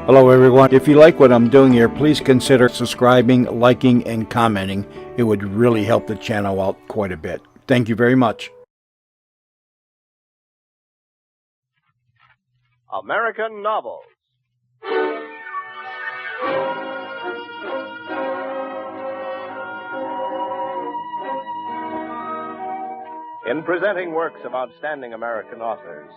Hello, everyone. If you like what I'm doing here, please consider subscribing, liking, and commenting. It would really help the channel out quite a bit. Thank you very much. American Novels. In presenting works of outstanding American authors,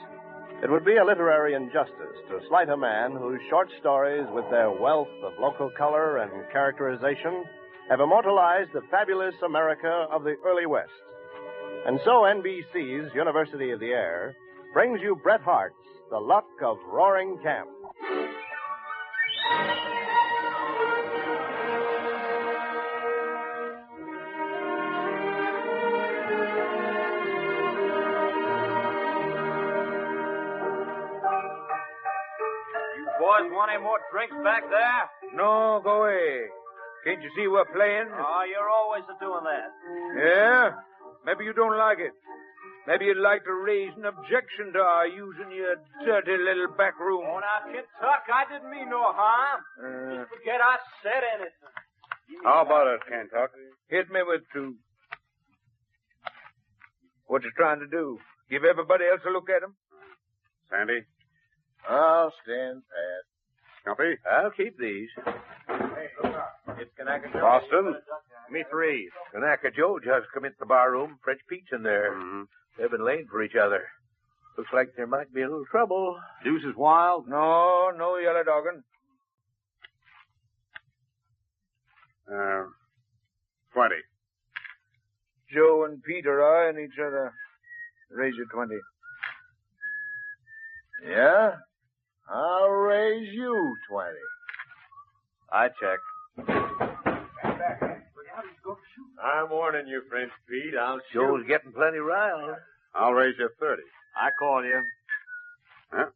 it would be a literary injustice to slight a man whose short stories, with their wealth of local color and characterization, have immortalized the fabulous America of the early West. And so NBC's University of the Air brings you Bret Harte's The Luck of Roaring Camp. Boys, want any more drinks back there? No, go away. Can't you see we're playing? Oh, you're always doing that. Yeah? Maybe you don't like it. Maybe you'd like to raise an objection to our using your dirty little back room. Oh, now, Kid Tuck, I didn't mean no harm. Just forget I said anything. How about it, Kentuck? Hit me with two. What you trying to do? Give everybody else a look at him? Sandy? I'll stand pat. Stumpy? I'll keep these. Hey, look up. It's Kanaka Joe. Boston? Me three. Kanaka Joe just come into the bar room. French Pete's in there. Mm-hmm. They've been laying for each other. Looks like there might be a little trouble. Deuce is wild. No yellow dogging. 20. Joe and Pete are eyeing each other. Raise your 20. Yeah? I'll raise you 20. I check. I'm warning you, French Pete. I'll Joe's getting plenty riled. I'll raise you 30. I call you. Huh?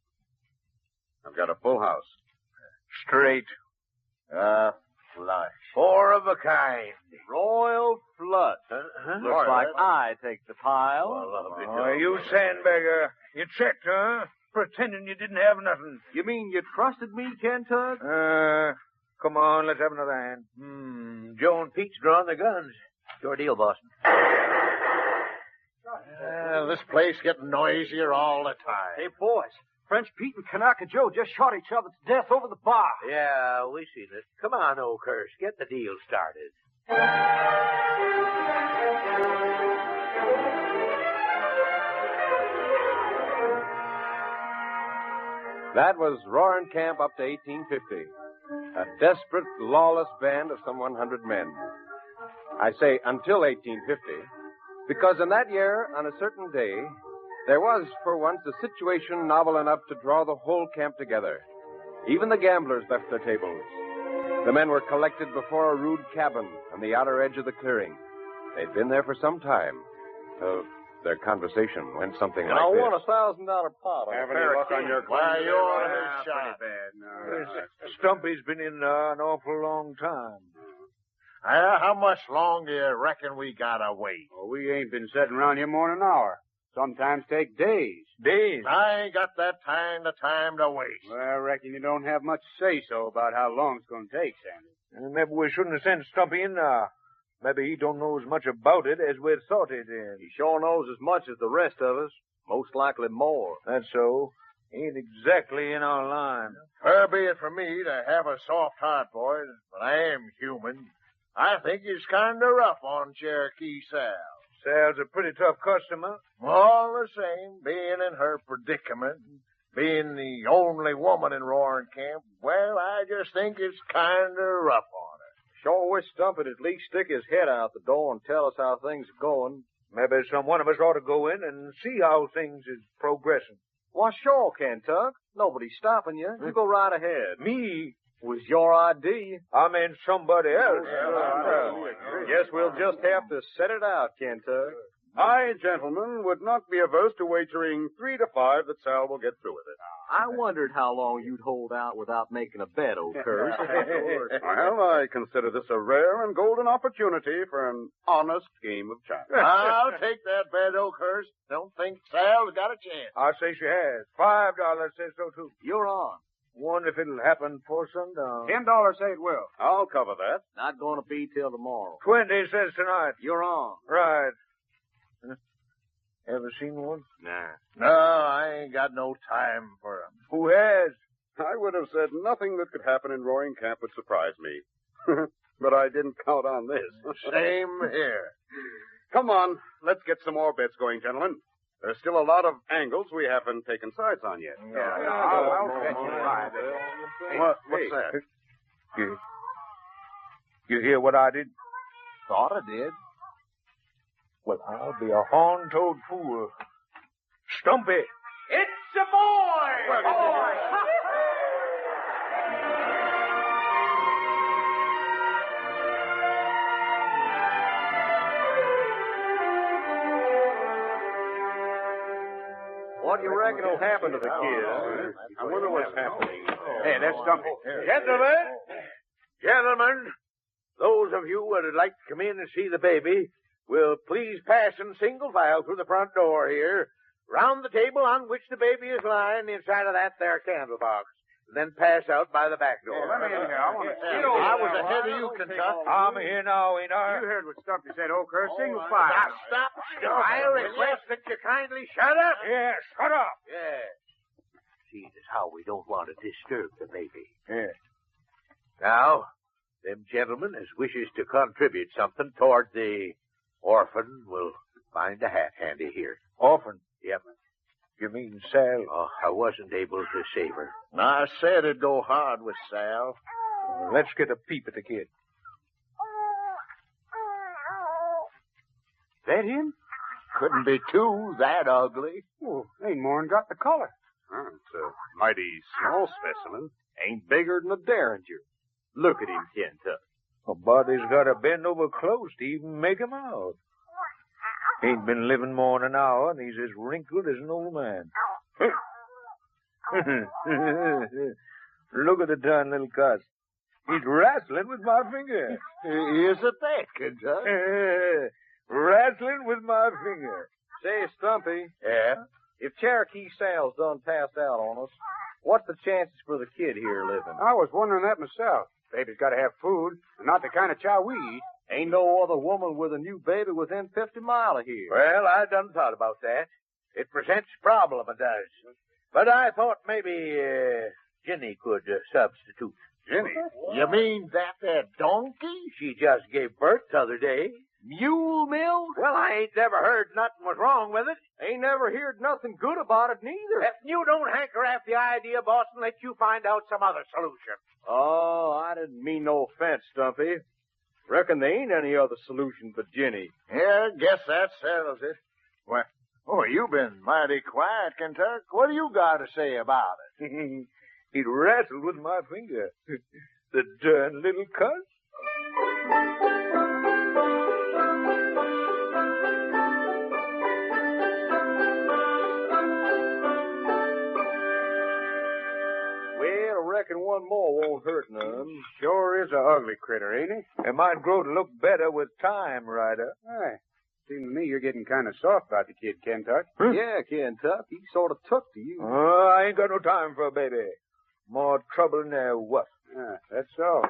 I've got a full house. Straight. Flush. Four of a kind. Royal flush. Looks like I take the pile. Oh, you sandbagger. You checked, huh? Pretending you didn't have nothing. You mean you trusted me, Kentuck? Come on, let's have another hand. Joe and Pete's drawing their guns. Your deal, Boston. This place getting noisier all the time. Hey, boys. French Pete and Kanaka Joe just shot each other to death over the bar. Yeah, we seen it. Come on, old curse. Get the deal started. That was Roaring Camp up to 1850. A desperate, lawless band of some 100 men. I say until 1850, because in that year, on a certain day, there was, for once, a situation novel enough to draw the whole camp together. Even the gamblers left their tables. The men were collected before a rude cabin on the outer edge of the clearing. They'd been there for some time. Their conversation went something like this. I want $1,000 pot. Have any luck on your claim? Why, you're his shot. Pretty bad. No. Stumpy's been in an awful long time. How much longer you reckon we gotta wait? Well, we ain't been sitting around here more than an hour. Sometimes take days. Days. I ain't got that time to waste. Well, I reckon you don't have much say-so about how long it's going to take, Sandy. Maybe we shouldn't have sent Stumpy in now. Maybe he don't know as much about it as we thought he did. He sure knows as much as the rest of us. Most likely more. That's so. Ain't exactly in our line. Far be it from me to have a soft heart, boys, but I am human. I think he's kind of rough on Cherokee Sal. Sal's a pretty tough customer. All the same, being in her predicament, being the only woman in Roaring Camp, well, I just think it's kind of rough on her. Sure wish Stump'd at least stick his head out the door and tell us how things are going. Maybe some one of us ought to go in and see how things is progressing. Why, sure, Kentuck. Nobody's stopping you. You go right ahead. Me? Was your idea. I mean somebody else. Guess we'll just have to set it out, Kentuck. I, gentlemen, would not be averse to wagering 3 to 5 that Sal will get through with it. I wondered how long you'd hold out without making a bet, old curse. Well, I consider this a rare and golden opportunity for an honest game of chance. I'll take that bet, Oakhurst. Don't think Sal's got a chance. I say she has. $5 says so, too. You're on. Wonder if it'll happen before sundown. $10 say it will. I'll cover that. Not going to be till tomorrow. 20 says tonight. You're on. Right. Huh? Ever seen one? Nah. No, I ain't got no time for 'em. Who has? I would have said nothing that could happen in Roaring Camp would surprise me. But I didn't count on this. Same here. Come on, let's get some more bets going, gentlemen. There's still a lot of angles we haven't taken sides on yet. I'll bet you five. What's that? You hear what I did? Thought I did. Well, I'll be a horn-toed fool. Stumpy. It's a boy! What do you reckon will happen to the kid? I wonder what's happening. Hey, that's Stumpy. Gentlemen, those of you that would like to come in and see the baby will please pass in single file through the front door here, round the table on which the baby is lying inside of that there candle box, and then pass out by the back door. Let me in here. I want to see. I was ahead of you, Kentucky. I'm here now, ain't I? You heard what Stumpy said, Oakhurst. Single file. Now, stop. I request that you kindly shut up. Yeah, shut up. Yeah. See, that's how we don't want to disturb the baby. Yeah. Now, them gentlemen as wishes to contribute something toward the orphan will find a hat handy here. Orphan. Yep. You mean Sal? Oh, I wasn't able to save her. I said it'd go hard with Sal. Let's get a peep at the kid. That him? Couldn't be two that ugly. Oh, ain't more'n got the color. It's a mighty small specimen. Ain't bigger than a derringer. Look at him, Kentucky. A body's got to bend over close to even make him out. Ain't been living more than an hour, and he's as wrinkled as an old man. Look at the darn little cuss. He's wrestling with my finger. Is it that, Kentucky? Wrestling with my finger. Say, Stumpy, Yeah? if Cherokee Sal's done passed out on us, what's the chances for the kid here living? I was wondering that myself. Baby's got to have food, and not the kind of chow we eat. Ain't no other woman with a new baby within 50 miles of here. Well, I done thought about that. It presents a problem, it does. But I thought maybe Jenny could substitute. Jenny? You mean that donkey? She just gave birth the other day. Mule milk? Well, I ain't never heard nothing was wrong with it. Ain't never heard nothing good about it neither. If you don't hanker after the idea, Boston, let you find out some other solution. Oh, I didn't mean no offense, Stumpy. Reckon there ain't any other solution but Jenny. Yeah, guess that settles it. Well, you've been mighty quiet, Kentucky. What do you got to say about it? He wrestled with my finger. The darn little cuss. Well, I reckon one more won't hurt none. Sure is a ugly critter, ain't he? It might grow to look better with time, Ryder. Hey, seems to me you're getting kind of soft about the kid, Kentucky. Yeah, Kentucky, he sort of took to you. I ain't got no time for a baby. More trouble than there was. Yeah, that's so.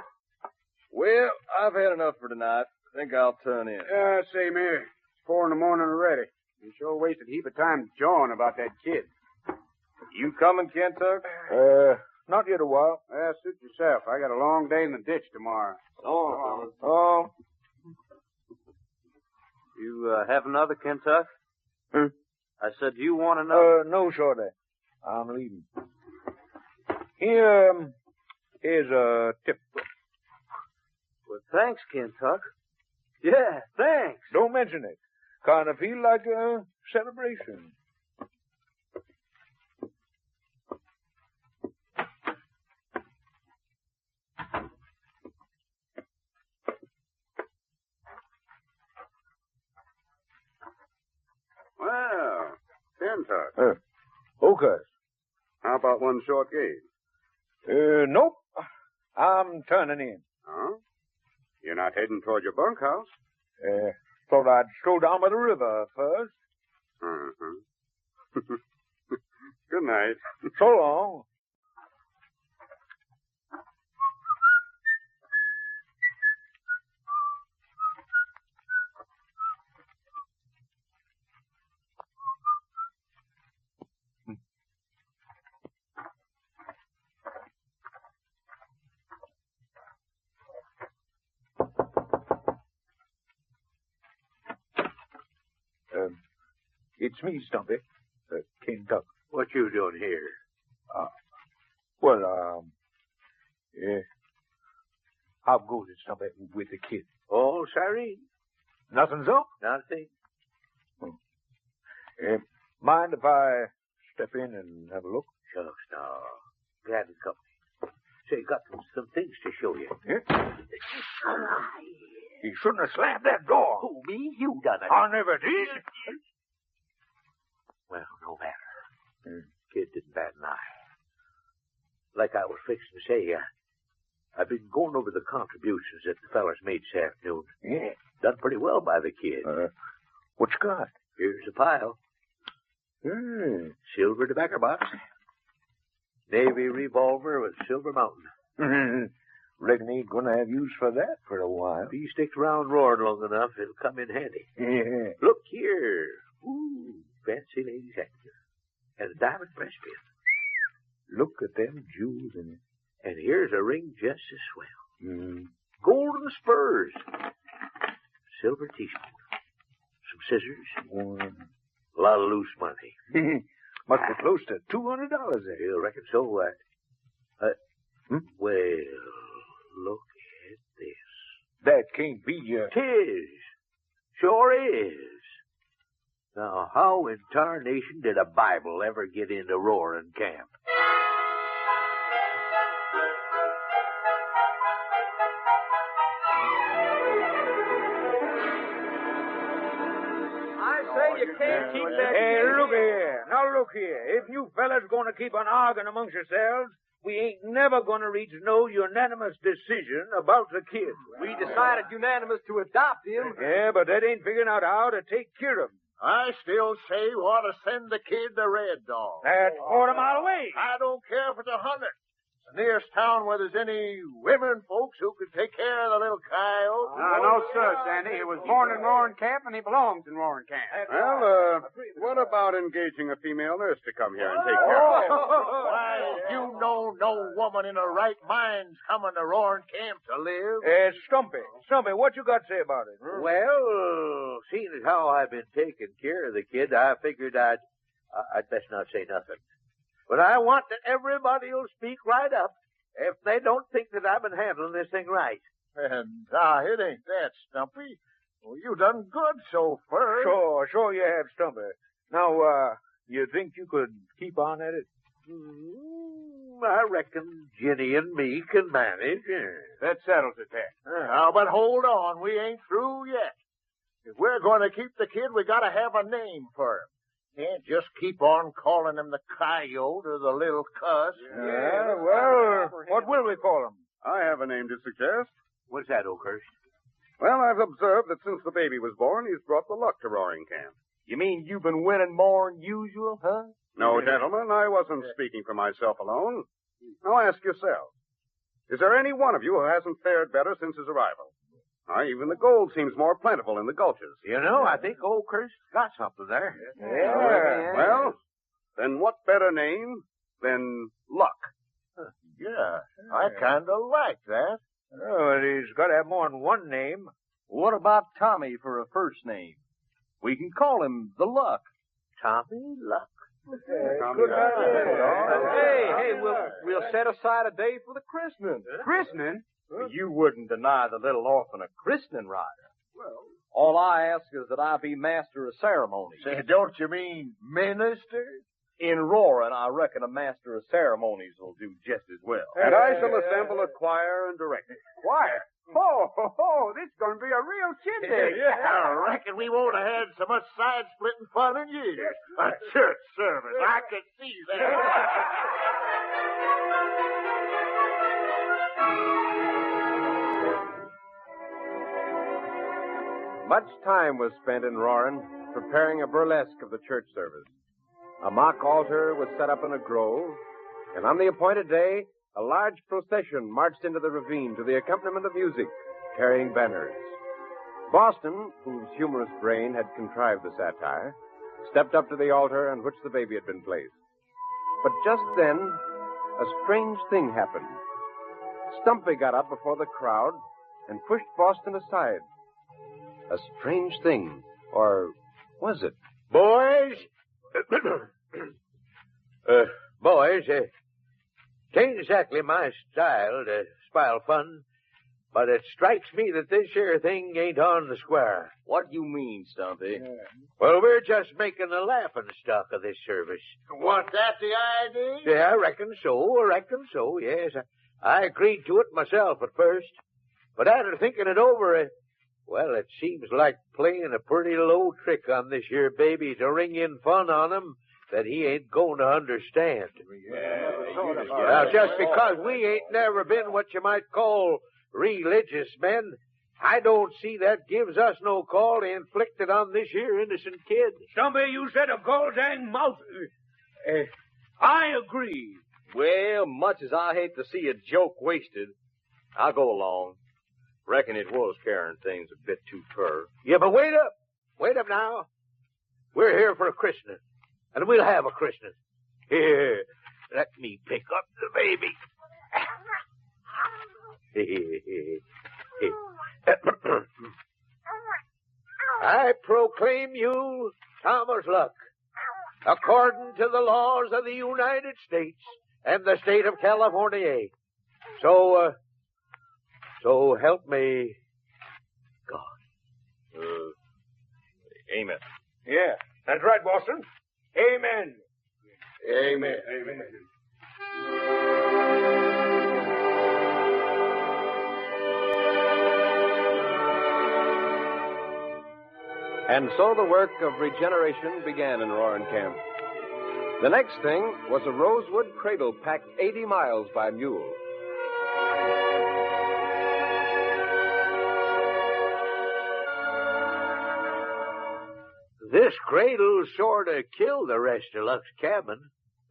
Well, I've had enough for tonight. I think I'll turn in. Yeah, same here. It's 4 in the morning already. You sure wasted a heap of time jawing about that kid. You coming, Kentucky? Not yet a while. Well, suit yourself. I got a long day in the ditch tomorrow. Oh. You have another, Kentucky? I said, do you want another? No, Shorty. I'm leaving. Here, here's a tip. Well, thanks, Kentucky. Yeah, thanks. Don't mention it. Kind of feel like a celebration. Well, Kentucky. Okay. How about one short game? Nope. I'm turning in. Huh? You're not heading toward your bunkhouse? Thought I'd stroll down by the river first. Uh-huh. Good night. So long. It's me, Stumpy. Kentucky. What you doing here? Yeah. How goes it, Stumpy, with the kid? All sorry. Nothing's up? Nothing. Mind if I step in and have a look? Shucks, no. Glad to come. Say, got some things to show you. Yeah? You shouldn't have slammed that door. Who, me? You done it. I never did. Well, no matter. Kid didn't bat an eye. Like I was fixing to say, I've been going over the contributions that the fellas made this afternoon. Yeah. Done pretty well by the kid. What you got? Here's a pile. Silver tobacco box. Navy revolver with silver mountain. Reckon he ain't gonna have use for that for a while. If he sticks around roaring long enough, it'll come in handy. Yeah. Look here. Ooh, fancy lady's handkerchief. And a diamond breastpin. Look at them jewels in it. And here's a ring just as swell. Golden spurs. Silver teaspoon. Some scissors. A lot of loose money. Must be close to $200 there. You reckon so? Well, look at this. That can't be your... 'Tis. Sure is. Now, how in tarnation did a Bible ever get into Roaring Camp? You can't keep that. Hey, look here. Now, look here. If you fellas gonna keep on arguing amongst yourselves, we ain't never gonna reach no unanimous decision about the kid. We decided unanimous to adopt him. Yeah, but that ain't figuring out how to take care of him. I still say we ought to send the kid to Red Dog. That's 40 miles away. I don't care if it's 100. It's the nearest town where there's any women folks who could take care of the little coyote. No, sir, Sandy. He was born in Roaring Camp, and he belongs in Roaring Camp. Well, what about engaging a female nurse to come here and take care of him? Why, you know no woman in her right mind's coming to Roaring Camp to live. Stumpy, what you got to say about it? Well, seeing as how I've been taking care of the kid, I figured I'd best not say nothing. But I want that everybody will speak right up if they don't think that I've been handling this thing right. And, it ain't that, Stumpy. Well, you done good so far. Sure you have, Stumpy. Now, you think you could keep on at it? I reckon Ginny and me can manage. That settles it there. But hold on. We ain't through yet. If we're going to keep the kid, we got to have a name for him. Can't just keep on calling him the coyote or the little cuss. Yeah, well, what will we call him? I have a name to suggest. What's that, Oakhurst? Well, I've observed that since the baby was born, he's brought the luck to Roaring Camp. You mean you've been winning more than usual, huh? No, gentlemen, I wasn't speaking for myself alone. Now ask yourself, is there any one of you who hasn't fared better since his arrival? Even the gold seems more plentiful in the gulches. You know, I think Oakhurst got something there. Yeah. Well, then what better name than Luck? Yeah, I kind of like that. Oh, he's got to have more than one name. What about Tommy for a first name? We can call him the Luck. Tommy Luck. Good idea. Hey, we'll set aside a day for the christening. Christening? You wouldn't deny the little orphan a christening rider. Well, all I ask is that I be master of ceremonies. Say, don't you mean minister? In Roaring, I reckon a master of ceremonies will do just as well. And I shall assemble a choir and direct it. Choir? This is going to be a real shindig. I reckon we won't have had so much side-splitting fun in years. A church service, I could see that. Much time was spent in Roaring preparing a burlesque of the church service. A mock altar was set up in a grove, and on the appointed day, a large procession marched into the ravine to the accompaniment of music, carrying banners. Boston, whose humorous brain had contrived the satire, stepped up to the altar on which the baby had been placed. But just then, a strange thing happened. Stumpy got up before the crowd and pushed Boston aside. A strange thing, or was it? Boys, boys, tain't exactly my style to spile fun, but it strikes me that this here thing ain't on the square. What you mean, Stumpy? Well, we're just making a laughing stock of this service. Was that the idea? Yeah, I reckon so, yes. I agreed to it myself at first, but after thinking it over, well, it seems like playing a pretty low trick on this here baby to ring in fun on him that he ain't going to understand. Now, just because we ain't never been what you might call religious men, I don't see that gives us no call to inflict it on this here innocent kid. Stumpy, you said a gol dang mouth. I agree. Well, much as I hate to see a joke wasted, I'll go along. Reckon it was carrying things a bit too far. Yeah, but wait up. Wait up now. We're here for a christening, and we'll have a christening. Here, let me pick up the baby. I proclaim you Thomas Luck, according to the laws of the United States and the state of California. So help me God. Amen. Yeah, that's right, Boston. Amen. Amen. And so the work of regeneration began in Roaring Camp. The next thing was a rosewood cradle packed 80 miles by mule. This cradle sort of killed the rest of Luck's cabin.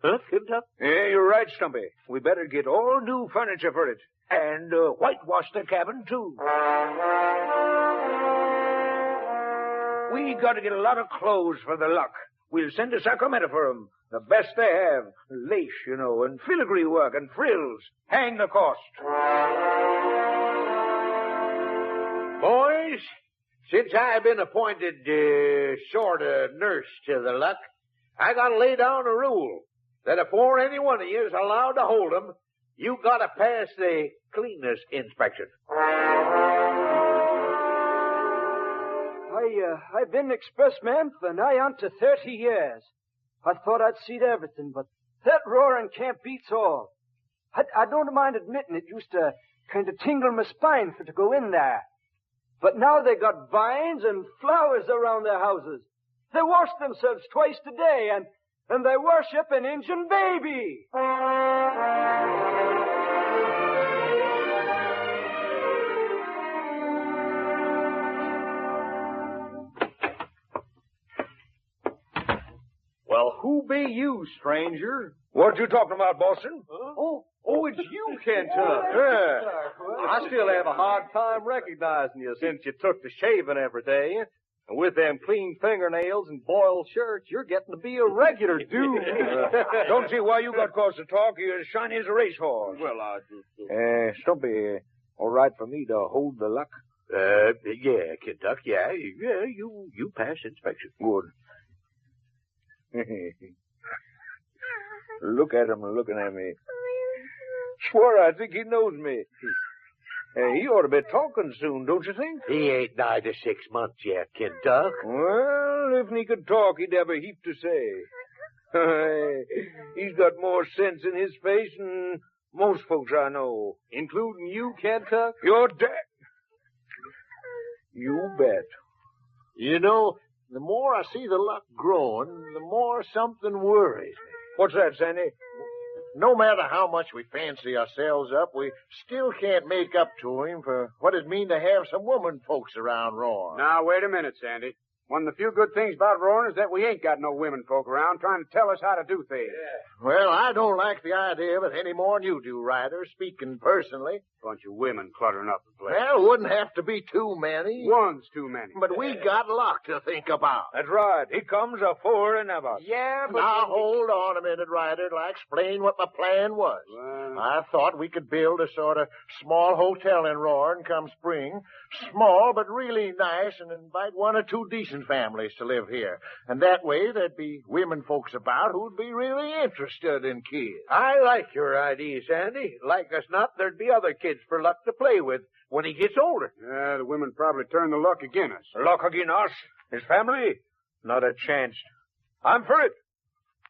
Huh, Kentucky? Yeah, you're right, Stumpy. We better get all new furniture for it. And whitewash the cabin, too. We got to get a lot of clothes for the Luck. We'll send to Sacramento for 'em. The best they have. Lace, you know, and filigree work and frills. Hang the cost. Boys, since I've been appointed sort of nurse to the Luck, I got to lay down a rule that before any one of you is allowed to hold 'em, you got to pass the cleanness inspection. I've been expressman for nigh on to 30 years. I thought I'd seen everything, but that roaring camp beats all. I don't mind admitting it used to kind of tingle my spine for to go in there. But now they got vines and flowers around their houses. They wash themselves twice a day, and they worship an Indian baby. Well, who be you, stranger? What you talking about, Boston? Oh, it's you, Kentuck. Yeah. I still have a hard time recognizing you since you took to shaving every day. And with them clean fingernails and boiled shirts, you're getting to be a regular dude. Don't see why you got cause to talk. You're as shiny as a racehorse. Well, I just... Stumpy, all right for me to hold the Luck? Yeah, Kentucky, yeah, you pass inspection. Good. Look at him looking at me. Swear I think he knows me. He ought to be talking soon, don't you think? He ain't nigh to 6 months yet, Kentucky. Well, if he could talk, he'd have a heap to say. He's got more sense in his face than most folks I know. Including you, Kentuck? You're dead. You bet. You know, the more I see the Luck growing, the more something worries me. What's that, Sandy? No matter how much we fancy ourselves up, we still can't make up to him for what it mean to have some woman folks around Roaring. Now, wait a minute, Sandy. One of the few good things about Roaring is that we ain't got no women folk around trying to tell us how to do things. Yeah. Well, I don't like the idea of it any more than you do, Ryder, speaking personally. Bunch of women cluttering up the place. Well, it wouldn't have to be too many. One's too many. But we got Luck to think about. That's right. He comes a fuller than ever. Yeah, but... Now, hold on a minute, Ryder, till I explain what my plan was. Well... I thought we could build a sort of small hotel in Roaring come spring. Small, but really nice, and invite one or two decent and families to live here. And that way there'd be women folks about who'd be really interested in kids. I like your idea, Sandy. Like as not, there'd be other kids for Luck to play with when he gets older. Yeah, the women probably turn the luck against us. Luck against us? His family? Not a chance. I'm for it.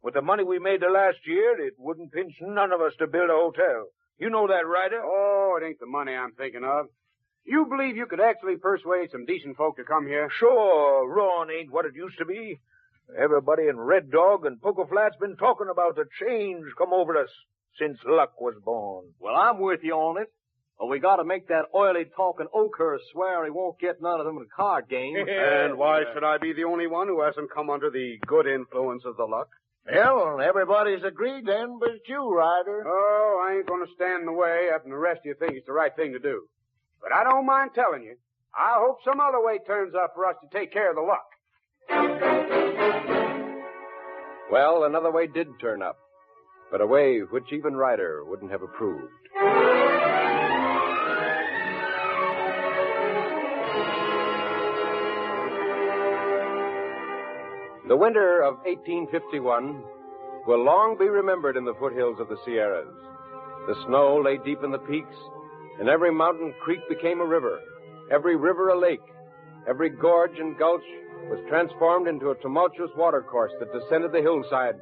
With the money we made the last year, it wouldn't pinch none of us to build a hotel. You know that, Ryder? Oh, it ain't the money I'm thinking of. You believe you could actually persuade some decent folk to come here? Sure, Ron ain't what it used to be. Everybody in Red Dog and Poker Flat's been talking about the change come over us since Luck was born. Well, I'm with you on it. But we got to make that oily-talking Oakhurst swear he won't get none of them in the card game. And why should I be the only one who hasn't come under the good influence of the luck? Well, everybody's agreed then but you, Ryder. Oh, I ain't going to stand in the way after the rest of you think it's the right thing to do. But I don't mind telling you, I hope some other way turns up for us to take care of the luck. Well, another way did turn up, but a way which even Ryder wouldn't have approved. The winter of 1851 will long be remembered in the foothills of the Sierras. The snow lay deep in the peaks, and every mountain creek became a river, every river a lake, every gorge and gulch was transformed into a tumultuous watercourse that descended the hillside,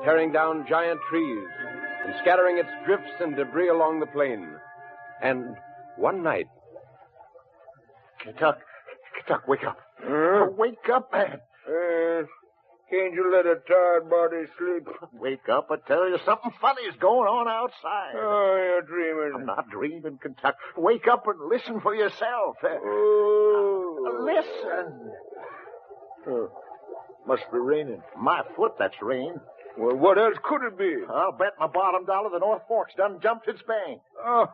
tearing down giant trees and scattering its drifts and debris along the plain. And one night... Kentuck, wake up. Wake up, man. Can't you let a tired body sleep? Wake up, I tell you, something funny is going on outside. Oh, you're dreaming. I'm not dreaming, Kentuck. Wake up and listen for yourself. Listen. Must be raining. My foot, that's rain. Well, what else could it be? I'll bet my bottom dollar the North Fork's done jumped its bank. Oh,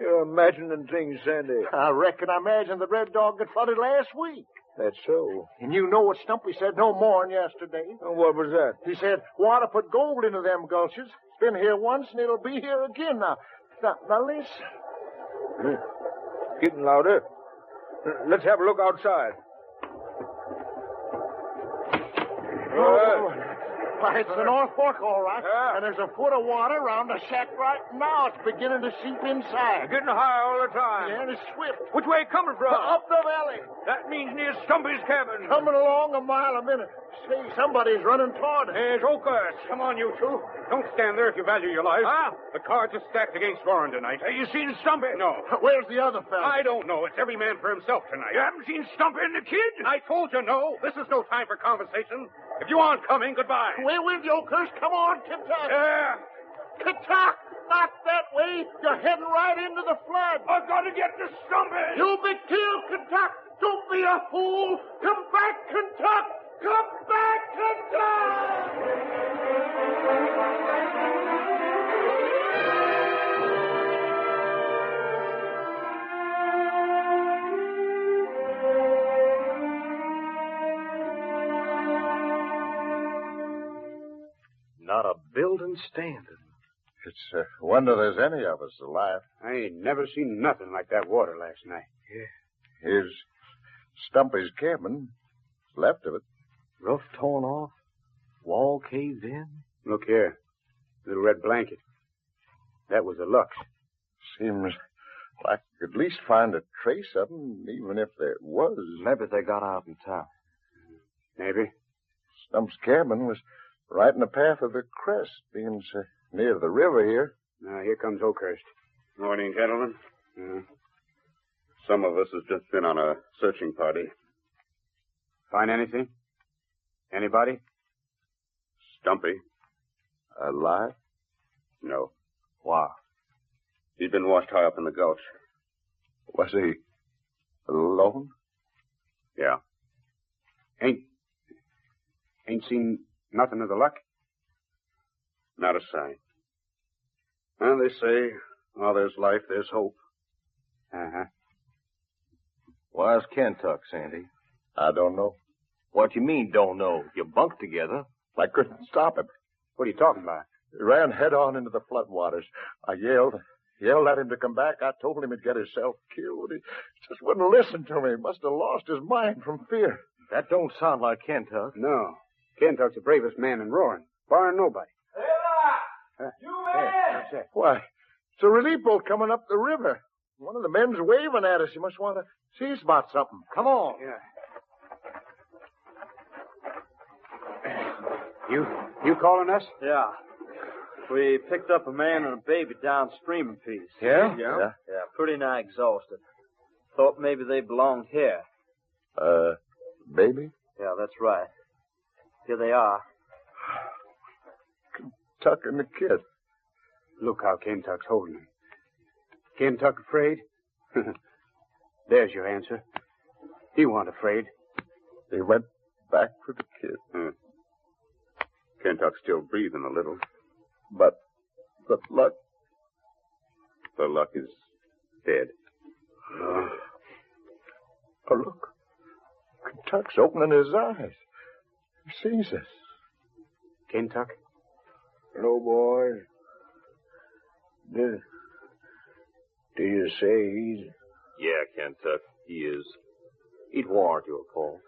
you're imagining things, Sandy. I reckon I imagined the Red Dog got flooded last week. That's so. And you know what Stumpy said no more'n yesterday. What was that? He said, water put gold into them gulches. It's been here once and it'll be here again now. Now listen. Getting louder. Let's have a look outside. Why, it's the North Fork, all right. Yeah. And there's a foot of water around the shack right now. It's beginning to seep inside. Getting high all the time. Yeah, and it's swift. Which way coming from? Up the valley. That means near Stumpy's cabin. Coming along a mile a minute. Say, somebody's running toward us. There's Oakhurst. Come on, you two. Don't stand there if you value your life. Huh? The cards are stacked against Warren tonight. Have you seen Stumpy? No. Where's the other fella? I don't know. It's every man for himself tonight. You haven't seen Stumpy and the kid? I told you no. This is no time for conversation. If you aren't coming, goodbye. We're with you, Oakhurst. Come on, Kentuck. Yeah. Kentuck, not that way. You're heading right into the flood. I've got to get to Stumpy. You be killed, Kentuck. Don't be a fool. Come back, Kentuck. Come back, Kentuck. Not a building standing. It's a wonder there's any of us alive. I ain't never seen nothing like that water last night. Here's Stumpy's cabin. What's left of it. Roof torn off, wall caved in. Look here. Little red blanket. That was a Lux. Seems like you could at least find a trace of them, even if there was. Maybe they got out in time. Maybe. Stump's cabin was right in the path of the crest, being so near the river here. Now, here comes Oakhurst. Morning, gentlemen. Some of us has just been on a searching party. Find anything? Anybody? Stumpy? Alive? No. Why? He'd been washed high up in the gulch. Was he alone? Yeah. Ain't seen nothing of the Luck? Not a sign. And they say, while there's life, there's hope. Uh-huh. Why's Kentuck, Sandy? I don't know. What you mean, don't know? You bunked together. I couldn't stop him. What are you talking about? He ran head on into the floodwaters. I yelled at him to come back. I told him he'd get himself killed. He just wouldn't listen to me. He must have lost his mind from fear. That don't sound like Kentuck. No. Kentuck's the bravest man in Roaring, barring nobody. What's that? Why, it's a relief boat coming up the river. One of the men's waving at us. You must want to see us about something. Come on. Yeah. You calling us? Yeah. We picked up a man and a baby downstream a piece. Yeah? Yeah, pretty nigh exhausted. Thought maybe they belonged here. Baby? Yeah, that's right. Here they are. Tuck and the kid. Look how Kentuck's holding him. Kentuck afraid? There's your answer. He wasn't afraid. They went back for the kid. Kentuck's still breathing a little. But Luck. The Luck is dead. Oh, look. Kentuck's opening his eyes. He sees us. Kentuck? Hello, boys. Do you say he's... Yeah, Kentuck, he is. It warn't your fault.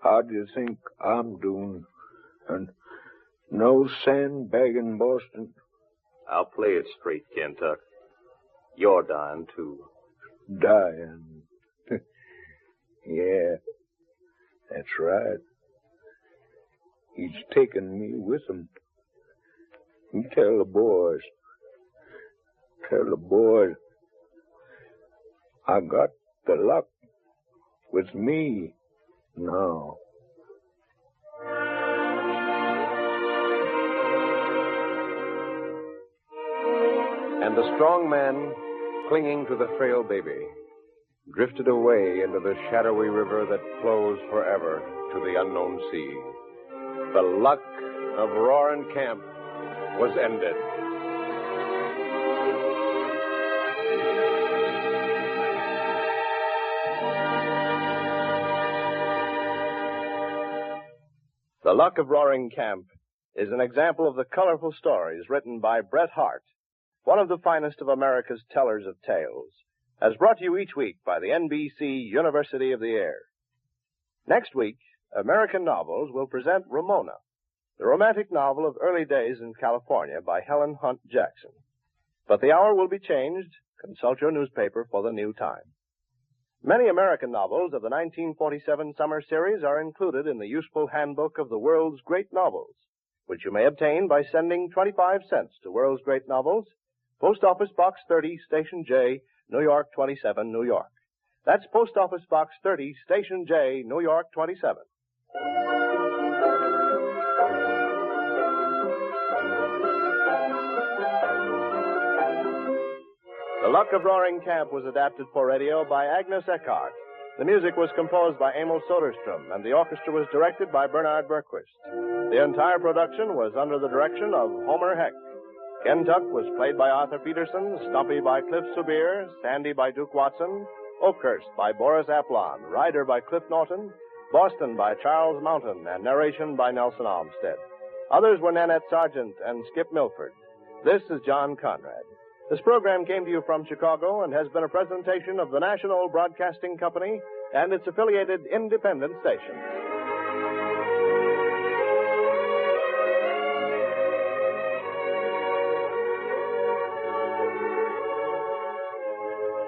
How do you think I'm doing? And no sandbagging, Boston? I'll play it straight, Kentuck. You're dying, too. Dying. Yeah, that's right. He's taken me with him. You tell the boys. I got the Luck with me now. And the strong man, clinging to the frail baby, drifted away into the shadowy river that flows forever to the unknown sea. The luck of Roaring Camp was ended. The Luck of Roaring Camp is an example of the colorful stories written by Bret Harte, one of the finest of America's tellers of tales, as brought to you each week by the NBC University of the Air. Next week, American Novels will present Ramona, the romantic novel of early days in California by Helen Hunt Jackson. But the hour will be changed. Consult your newspaper for the new time. Many American novels of the 1947 summer series are included in the useful handbook of the World's Great Novels, which you may obtain by sending 25 cents to World's Great Novels, Post Office Box 30, Station J, New York 27, New York. That's Post Office Box 30, Station J, New York 27. The Luck of Roaring Camp was adapted for radio by Agnes Eckhart. The music was composed by Emil Soderstrom, and the orchestra was directed by Bernard Berquist. The entire production was under the direction of Homer Heck. Kentuck was played by Arthur Peterson, Stumpy by Cliff Subir, Sandy by Duke Watson, Oakhurst by Boris Aplon, Ryder by Cliff Norton, Boston by Charles Mountain, and narration by Nelson Olmsted. Others were Nanette Sargent and Skip Milford. This is John Conrad. This program came to you from Chicago and has been a presentation of the National Broadcasting Company and its affiliated independent stations.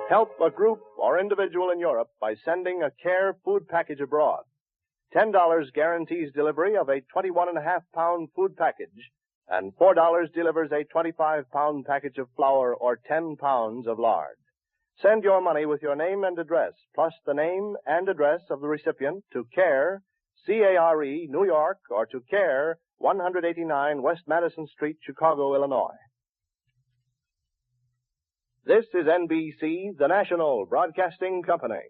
Help a group or individual in Europe by sending a CARE food package abroad. $10 guarantees delivery of a 21.5-pound food package, and $4 delivers a 25-pound package of flour or 10 pounds of lard. Send your money with your name and address, plus the name and address of the recipient to CARE, C-A-R-E, New York, or to CARE, 189 West Madison Street, Chicago, Illinois. This is NBC, the National Broadcasting Company.